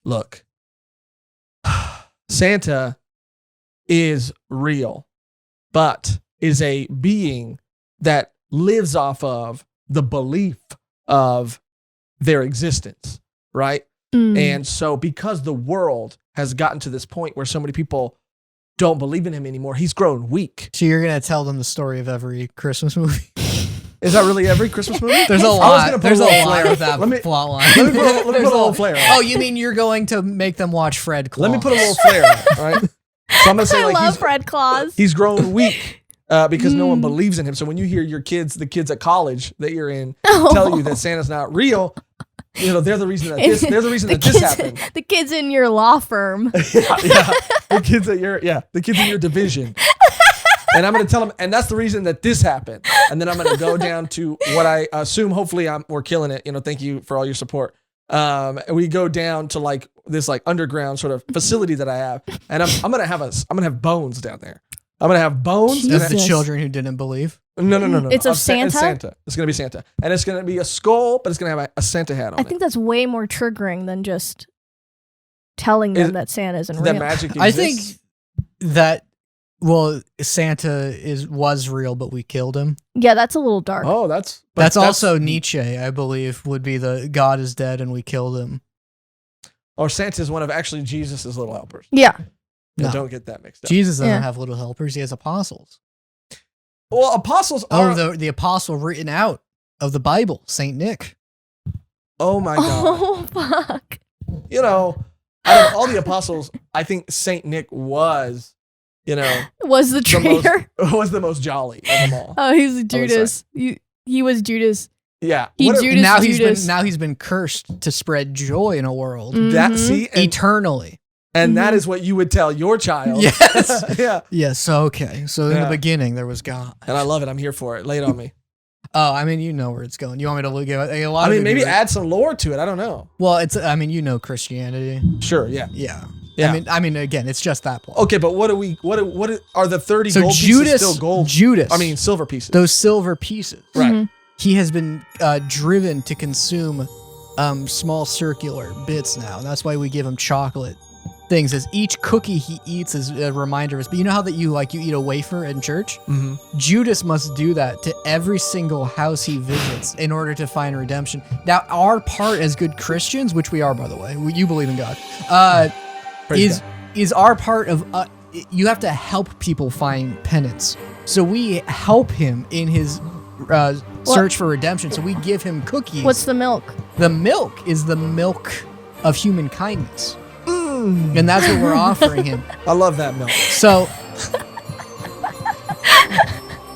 look, Santa is real, but is a being that lives off of the belief of their existence, right? And so because the world has gotten to this point where so many people don't believe in him anymore, he's grown weak. So you're going to tell them the story of every Christmas movie? Is that really every Christmas movie? There's a lot. There's a lot of that plot line. Let me put a little flair on. Oh, you mean you're going to make them watch Fred Claus? Let me put a little flair on it, all right? So I'm going to say, I love Fred Claus. He's grown weak because no one believes in him. So when you hear your kids, the kids at college that you're in, tell you that Santa's not real, you know, they're the reason that this happened. The kids in your law firm. yeah. The kids in your division. And I'm going to tell them, and that's the reason that this happened. And then I'm going to go down to what I assume, hopefully we're killing it. You know, thank you for all your support. And we go down to like this like underground sort of facility that I have. And I'm going to have bones down there. I'm going to have bones. Of the children who didn't believe? No. It's of Santa? It's Santa. It's going to be Santa. And it's going to be a skull, but it's going to have a Santa hat on it. I think that's way more triggering than just telling them that Santa isn't real. That magic exists. I think that, well, Santa was real, but we killed him. Yeah, that's a little dark. Oh, that's also Nietzsche, I believe, would be the God is dead and we killed him. Or Santa's one of actually Jesus' little helpers. Yeah. No. Don't get that mixed up. Jesus doesn't have little helpers. He has apostles. Well, apostles are... Oh, the apostle written out of the Bible, Saint Nick. Oh, my God. Oh, fuck. You know, out of all the apostles, I think Saint Nick was, you know... Was the traitor? Was the most jolly of them all. Oh, he's Judas. He was Judas. Yeah. Now he's been cursed to spread joy in a world. Eternally. And that is what you would tell your child. Yes. Yeah. Yes. Okay. So in the beginning, there was God. And I love it. I'm here for it. Lay it on me. Oh, I mean, you know where it's going. You want me to look at a lot? Maybe add some lore to it. I don't know. Well, you know Christianity. Sure. Yeah. Yeah. Yeah. I mean, again, it's just that point. Okay, but what are the 30 gold pieces still gold? Silver pieces. Those silver pieces. Right. Mm-hmm. He has been driven to consume small circular bits now. And that's why we give him chocolate things. As each cookie he eats is a reminder of us. But you know how that you eat a wafer in church? Mm-hmm. Judas must do that to every single house he visits in order to find redemption. Now, our part as good Christians, which we are, by the way, you believe in God, is our part of you have to help people find penance. So we help him in his search for redemption. So we give him cookies. What's the milk? The milk is the milk of human kindness. And that's what we're offering him. I love that milk. So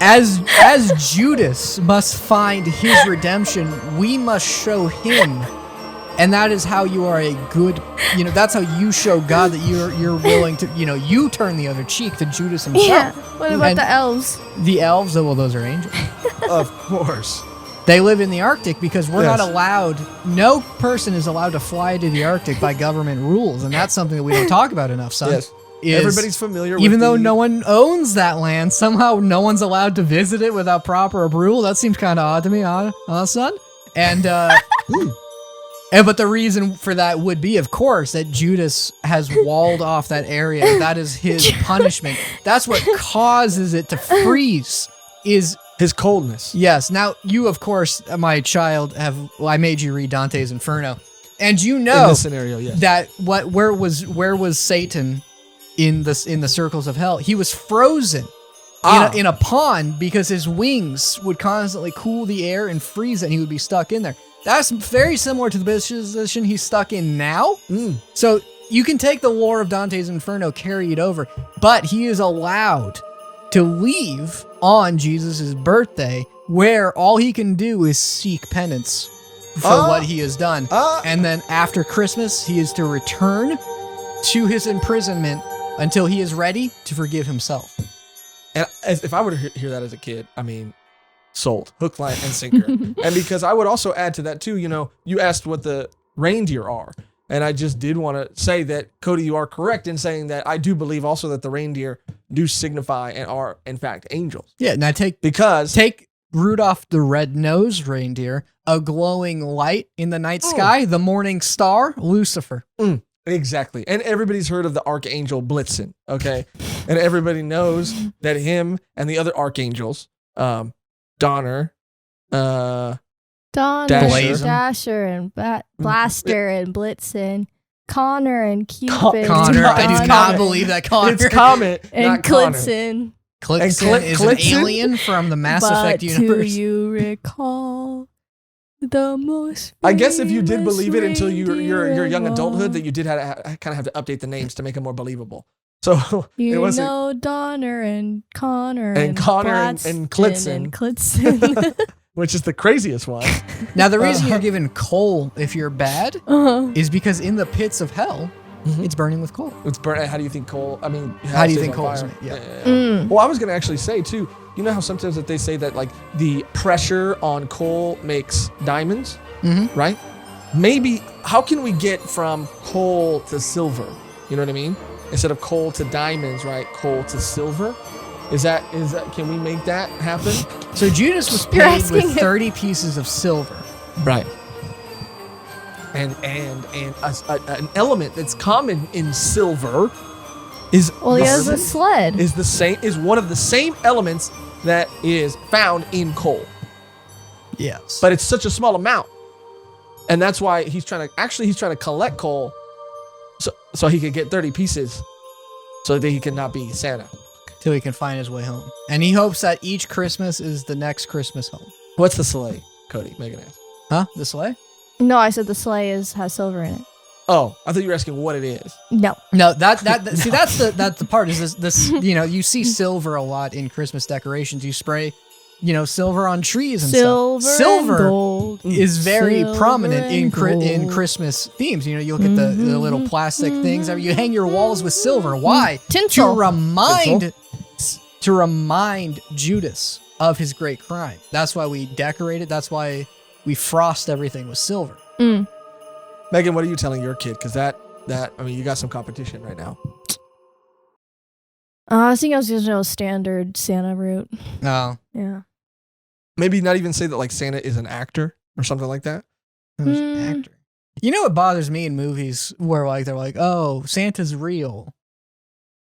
as Judas must find his redemption, we must show him. And that is how you are a good, that's how you show God that you're willing to, you turn the other cheek to Judas himself. Yeah. What about the elves? The elves, those are angels. Of course. They live in the Arctic because we're not allowed, no person is allowed to fly to the Arctic by government rules. And that's something that we don't talk about enough, son. Yes. Everybody's familiar with even though no one owns that land, somehow no one's allowed to visit it without proper approval. That seems kind of odd to me, son. And, but the reason for that would be, of course, that Judas has walled off that area. That is his punishment. That's what causes it to freeze, is his coldness. Yes. Now, you, of course, my child, I made you read Dante's Inferno. And you know in this scenario, yes. that where was Satan in the circles of hell? He was frozen in a pond because his wings would constantly cool the air and freeze it, and he would be stuck in there. That's very similar to the position he's stuck in now. So you can take the lore of Dante's Inferno, carry it over, but he is allowed to leave on Jesus' birthday, where all he can do is seek penance for what he has done. And then after Christmas, he is to return to his imprisonment until he is ready to forgive himself. And if I were to hear that as a kid, sold. Hook, line, and sinker. And because I would also add to that too, you asked what the reindeer are. And I just did want to say that, Cody, you are correct in saying that I do believe also that the reindeer do signify and are, in fact, angels. Yeah, now take Rudolph the red-nosed reindeer, a glowing light in the night sky, the morning star, Lucifer. Exactly. And everybody's heard of the Archangel Blitzen, okay? And everybody knows that him and the other archangels, Donner, Donner, Dasher. Dasher and Blaster and Blitzen, Connor and Cupid. Connor, I do Connor not believe that Connor. It's Comet, and not Connor. Klitzen. Klitzen is an Klitzen? alien from the Mass Effect Do universe. you recall the most? I guess if you did famous believe it until your reindeer young of adulthood, all? that you did kind of have to update the names to make them more believable. So it You wasn't. know Donner and Connor And Connor and Blasten Klitzen. and Klitzen. Which is the craziest one. Now, the reason you're given coal if you're bad uh-huh. is because in the pits of hell, Mhm. it's burning with coal. It's burn. How do you think coal? I mean, How do you stays think on coal is fire? made? Yeah. Mm. Well, I was gonna actually say too. You know how sometimes that they say that like the pressure on coal makes diamonds, Mm-hmm. right? Maybe how can we get from coal to silver? You know what I mean? Instead of coal to diamonds, right? Coal to silver. Is that can we make that happen? So Judas was You're paid asking with if- 30 pieces of silver. Right. And an element that's common in silver is Well, he has a sled. is one of the same elements that is found in coal, Yes. but it's such a small amount, and that's why he's trying to collect coal, so he could get 30 pieces, so that he could not be Santa. Till he can find his way home. And he hopes that each Christmas is the next Christmas home. What's the sleigh, Cody? Megan asked. Huh? The sleigh? No, I said the sleigh has silver in it. Oh, I thought you were asking what it is. No. No, see, that's the part is this, you see silver a lot in Christmas decorations. You spray, silver on trees and Silver, stuff. Silver and gold. is very Silver prominent in and in gold. Christmas themes. You look at the little plastic things. You hang your walls with silver. Why? Tinsel. To remind Judas of his great crime. That's why we decorate it. That's why we frost everything with silver. Mm. Megan, what are you telling your kid? Because you got some competition right now. I think I was going to know standard Santa route. Oh, Yeah. Maybe not even say that like Santa is an actor or something like that. who's Mm. an actor? You know what bothers me in movies where they're like, oh, Santa's real.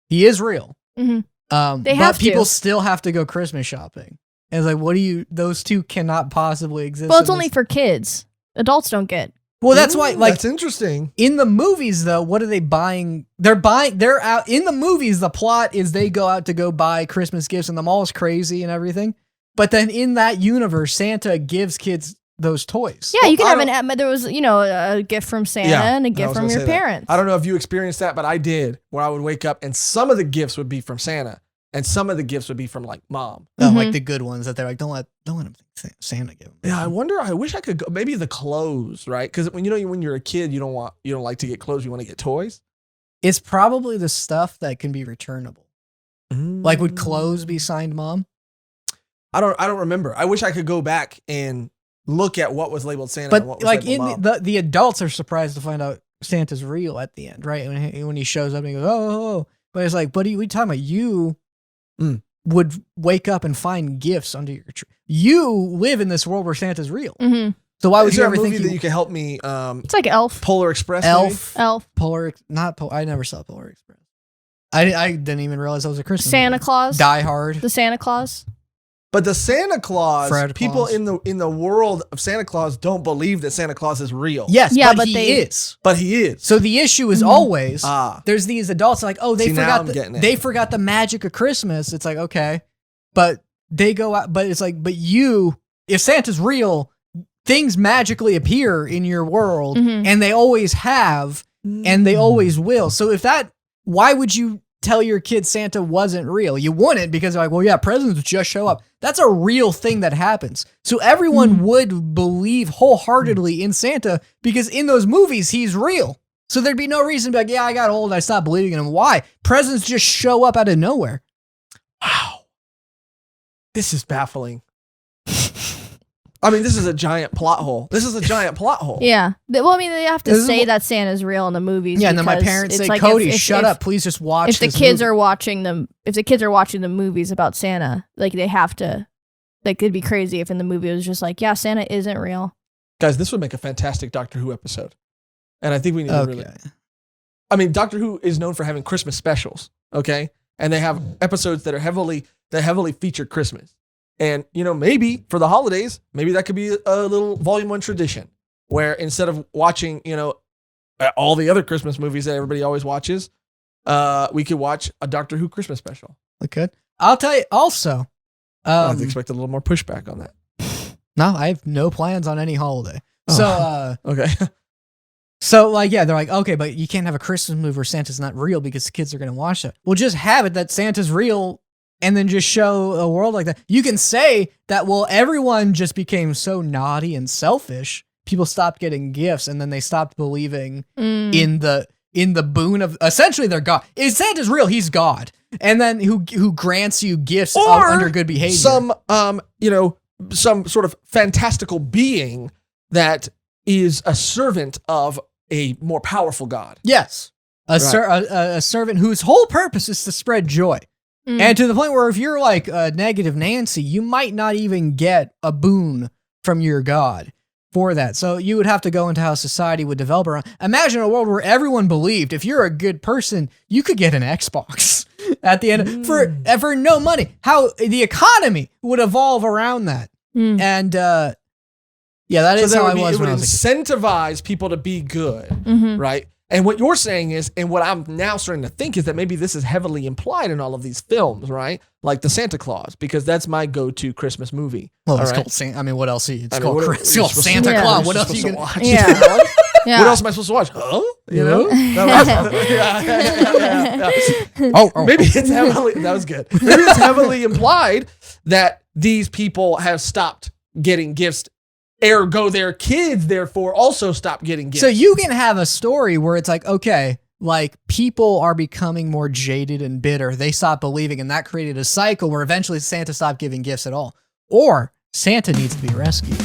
He is real. Mhm. They but have people to. still have to go Christmas shopping. And it's like, those two cannot possibly exist. Well, it's in only this- for kids. Adults don't get. Well, that's why, That's interesting. in the movies, though, what are they buying? They're out in the movies. The plot is they go out to go buy Christmas gifts, and the mall is crazy and everything. But then in that universe, Santa gives kids those toys. Yeah, you can I have there was, a gift from Santa Yeah, and a I gift was from gonna your say that. parents. I don't know if you experienced that, but I did, where I would wake up and some of the gifts would be from Santa and some of the gifts would be from like mom. Like the good ones that they're like, don't let them think Santa give them. Yeah, I wish I could go, maybe the clothes, right? Because when you're a kid, you don't like to get clothes, you want to get toys. It's probably the stuff that can be returnable. Like, would clothes be signed mom? I don't remember. I wish I could go back and look at what was labeled Santa and But what was like labeled mom. the adults are surprised to find out Santa's real at the end, right? When he shows up and he goes, oh. But it's like, buddy, we talking about you would wake up and find gifts under your tree. You live in this world where Santa's real. Mm-hmm. So why would Is you there ever a movie think that you can help me? It's like Elf. Polar Express. maybe? Elf, Elf. I never saw Polar Express. I didn't even realize that was a Christmas Santa movie. Claus. Die Hard. The Santa Claus. But the Santa Claus, Fred people Claus. in the world of Santa Claus don't believe that Santa Claus is real. Yes, Yeah, but but he they- is. But he is. So the issue is always there's these adults like, oh, they See, now forgot I'm getting it. they forgot the magic of Christmas. It's like, okay, but they go out, but it's like, but if Santa's real, things magically appear in your world, and they always have, and they always will. So why would you tell your kid Santa wasn't real? You wouldn't, because they're like, well, yeah, presents just show up. That's a real thing that happens. So everyone would believe wholeheartedly in Santa because in those movies, he's real. So there'd be no reason to be like, yeah, I got old and I stopped believing in him. Why? Presents just show up out of nowhere. Wow. This is baffling. I mean, this is a giant plot hole. Yeah. Well, I mean, they have to This is say what- that Santa's real in the movies. Yeah, and then my because parents it's say, like Cody, if- shut if- up. Please just watch If the this kids movie. are watching the movies about Santa, like they have to, like it'd be crazy if in the movie it was just like, yeah, Santa isn't real. Guys, this would make a fantastic Doctor Who episode. And I think we need to really. Okay. I mean, Doctor Who is known for having Christmas specials, okay? And they have episodes that heavily feature Christmas. And, maybe for the holidays, maybe that could be a little Volume 1 tradition where instead of watching, all the other Christmas movies that everybody always watches, we could watch a Doctor Who Christmas special. We could. I'll tell you also. I have to expect a little more pushback on that. No, I have no plans on any holiday. Oh, So, okay. So, they're like, okay, but you can't have a Christmas movie where Santa's not real because the kids are going to watch it. Well, just have it that Santa's real and then just show a world like that. You can say that, well, everyone just became so naughty and selfish. People stopped getting gifts and then they stopped believing in the boon of, essentially, they're God. If Santa's real, he's God. And then who grants you gifts under good behavior. Some sort of fantastical being that is a servant of a more powerful God. Yes. A servant whose whole purpose is to spread joy. And to the point where if you're like a negative Nancy, you might not even get a boon from your God for that. So you would have to go into how society would develop around. Imagine a world where everyone believed if you're a good person, you could get an Xbox at the end for no money. How the economy would evolve around that. And that is how I was when I was a kid. Incentivize people to be good, right? And what you're saying is, and what I'm now starting to think is that maybe this is heavily implied in all of these films, right? Like the Santa Claus, because that's my go-to Christmas movie. Well, it's called Santa. I mean, what else? It's called Santa to, Claus. What else are you going to watch? Yeah. Yeah. What else am I supposed to watch? Huh? Maybe it's heavily, that was good. Maybe it's heavily implied that these people have stopped getting gifts. Ergo, their kids, therefore, also stop getting gifts. So you can have a story where it's like, okay, like people are becoming more jaded and bitter. They stop believing, and that created a cycle where eventually Santa stopped giving gifts at all. Or Santa needs to be rescued.